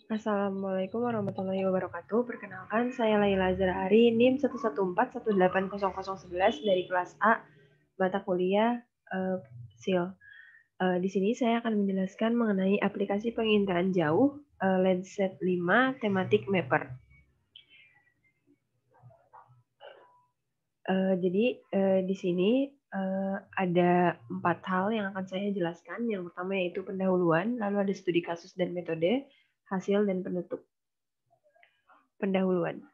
Assalamualaikum warahmatullahi wabarakatuh. Perkenalkan, saya Laila Zarahari, NIM 114180011 dari kelas A, mata kuliah SIL. Di sini saya akan menjelaskan mengenai aplikasi penginderaan jauh Landsat 5 Thematic Mapper. Jadi di sini ada 4 hal yang akan saya jelaskan. Yang pertama yaitu pendahuluan, lalu ada studi kasus dan metode, hasil, dan penutup. Pendahuluan.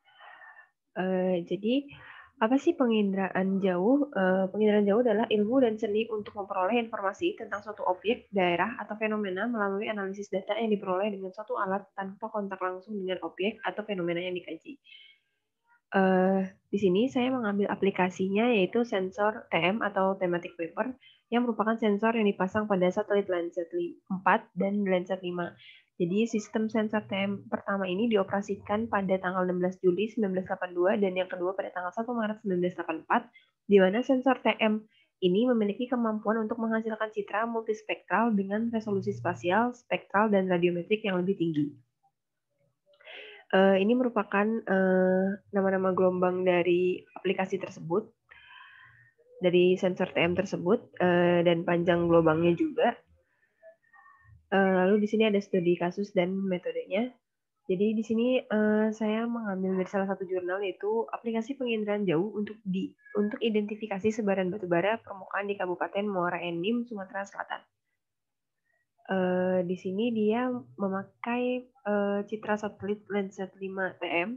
Jadi apa sih penginderaan jauh? Penginderaan jauh adalah ilmu dan seni untuk memperoleh informasi tentang suatu objek, daerah, atau fenomena melalui analisis data yang diperoleh dengan suatu alat tanpa kontak langsung dengan objek atau fenomena yang dikaji. Di sini saya mengambil aplikasinya yaitu sensor TM atau Thematic Mapper yang merupakan sensor yang dipasang pada satelit Landsat 4 dan Landsat 5. Jadi sistem sensor TM pertama ini dioperasikan pada tanggal 16 Juli 1982 dan yang kedua pada tanggal 1 Maret 1984, di mana sensor TM ini memiliki kemampuan untuk menghasilkan citra multispektral dengan resolusi spasial, spektral, dan radiometrik yang lebih tinggi. Ini merupakan nama-nama gelombang dari aplikasi tersebut, dari sensor TM tersebut, dan panjang gelombangnya juga. Lalu di sini ada studi kasus dan metodenya. Jadi di sini saya mengambil dari salah satu jurnal yaitu aplikasi penginderaan jauh untuk identifikasi sebaran batubara permukaan di Kabupaten Muara Enim, Sumatera Selatan. Di sini dia memakai citra satelit Landsat 5 TM,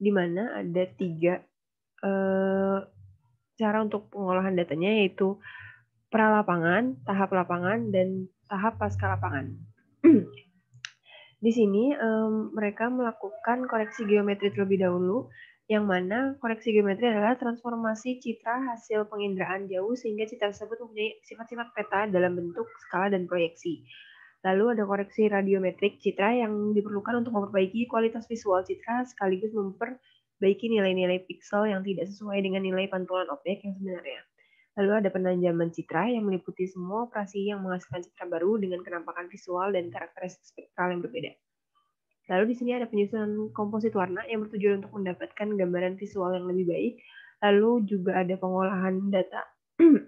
di mana ada 3 cara untuk pengolahan datanya yaitu pra-lapangan, tahap lapangan, dan tahap pasca lapangan. Di sini mereka melakukan koreksi geometri terlebih dahulu, yang mana koreksi geometri adalah transformasi citra hasil penginderaan jauh sehingga citra tersebut mempunyai sifat-sifat peta dalam bentuk skala dan proyeksi. Lalu ada koreksi radiometrik citra yang diperlukan untuk memperbaiki kualitas visual citra sekaligus memperbaiki nilai-nilai piksel yang tidak sesuai dengan nilai pantulan objek yang sebenarnya. Lalu ada penajaman citra yang meliputi semua operasi yang menghasilkan citra baru dengan penampakan visual dan karakteristik spektral yang berbeda. Lalu di sini ada penyusunan komposit warna yang bertujuan untuk mendapatkan gambaran visual yang lebih baik. Lalu juga ada pengolahan data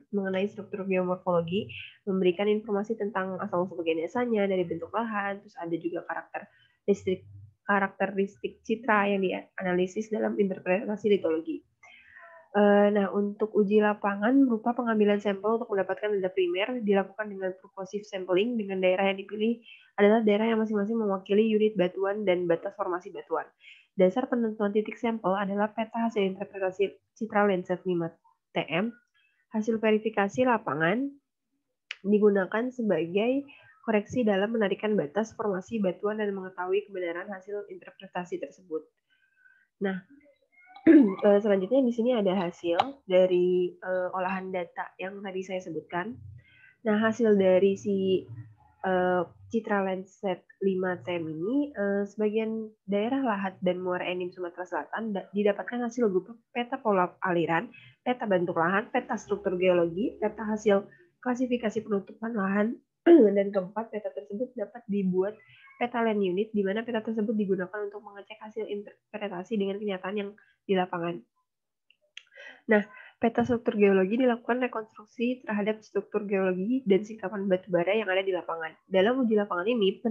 mengenai struktur geomorfologi, memberikan informasi tentang asal-usul genesanya dari bentuk lahan, terus ada juga karakteristik citra yang dianalisis dalam interpretasi litologi. Nah, untuk uji lapangan berupa pengambilan sampel untuk mendapatkan data primer dilakukan dengan purposive sampling dengan daerah yang dipilih adalah daerah yang masing-masing mewakili unit batuan dan batas formasi batuan. Dasar penentuan titik sampel adalah peta hasil interpretasi citra Landsat 5 TM. Hasil verifikasi lapangan digunakan sebagai koreksi dalam menarikan batas formasi batuan dan mengetahui kebenaran hasil interpretasi tersebut. Nah, selanjutnya di sini ada hasil dari olahan data yang tadi saya sebutkan. Nah, hasil dari si citra Landsat 5 TM ini, sebagian daerah Lahat dan Muara Enim Sumatera Selatan didapatkan hasil berupa peta pola aliran, peta bentuk lahan, peta struktur geologi, peta hasil klasifikasi penutupan lahan, dan keempat, peta tersebut dapat dibuat peta land unit, di mana peta tersebut digunakan untuk mengecek hasil interpretasi dengan kenyataan yang di lapangan. Nah, peta struktur geologi dilakukan rekonstruksi terhadap struktur geologi dan singkapan batubara yang ada di lapangan. Dalam uji lapangan ini,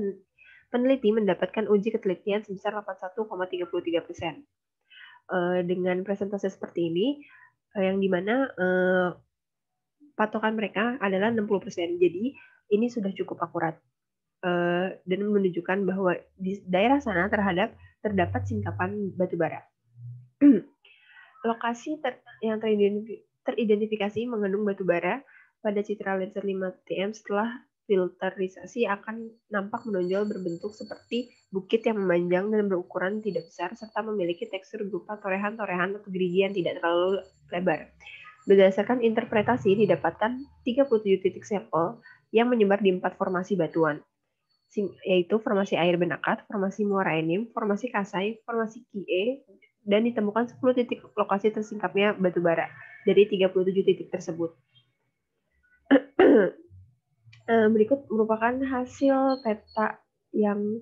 peneliti mendapatkan uji ketelitian sebesar 81,33%. Dengan presentasi seperti ini, yang dimana patokan mereka adalah 60%. Jadi, ini sudah cukup akurat. Dan menunjukkan bahwa di daerah sana terdapat singkapan batubara. Lokasi yang teridentifikasi mengandung batubara pada citra Landsat 5 TM setelah filterisasi akan nampak menonjol berbentuk seperti bukit yang memanjang dan berukuran tidak besar serta memiliki tekstur berupa torehan-torehan atau gerigi yang tidak terlalu lebar. Berdasarkan interpretasi didapatkan 37 titik sampel yang menyebar di 4 formasi batuan, yaitu formasi air benakat, formasi Muara Enim, formasi Kasai, formasi Kie, dan ditemukan 10 titik lokasi tersingkapnya batubara dari 37 titik tersebut. Berikut merupakan hasil peta yang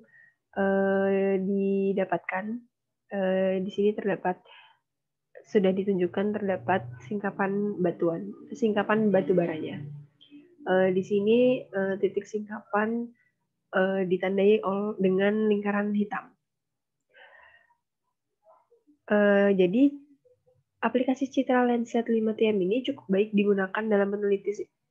didapatkan. Di sini sudah ditunjukkan terdapat singkapan batu baranya. Di sini titik singkapan ditandai dengan lingkaran hitam. Jadi aplikasi Citra Landsat 5TM ini cukup baik digunakan dalam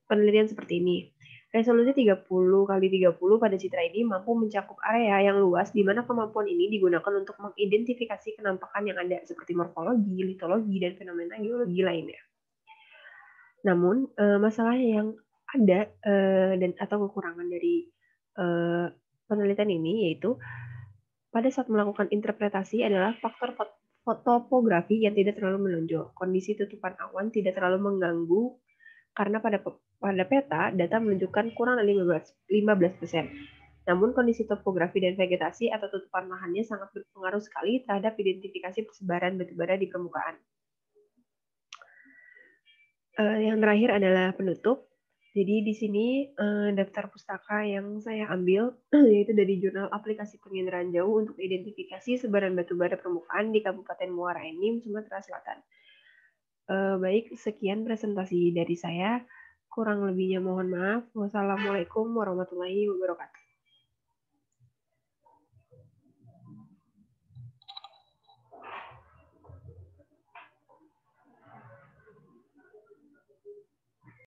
penelitian seperti ini. Resolusi 30x30 pada citra ini mampu mencakup area yang luas di mana kemampuan ini digunakan untuk mengidentifikasi kenampakan yang ada seperti morfologi, litologi, dan fenomena geologi lainnya. Namun, masalah yang ada atau kekurangan dari penelitian ini yaitu pada saat melakukan interpretasi adalah faktor topografi yang tidak terlalu menonjol. Kondisi tutupan awan tidak terlalu mengganggu karena pada peta data menunjukkan kurang dari 15%. Namun kondisi topografi dan vegetasi atau tutupan lahannya sangat berpengaruh sekali terhadap identifikasi persebaran batubara di permukaan. Yang terakhir adalah penutup. Jadi di sini daftar pustaka yang saya ambil yaitu dari Jurnal Aplikasi Penginderaan Jauh untuk identifikasi sebaran batubara permukaan di Kabupaten Muara Enim, Sumatera Selatan. Baik, sekian presentasi dari saya. Kurang lebihnya mohon maaf. Wassalamualaikum warahmatullahi wabarakatuh.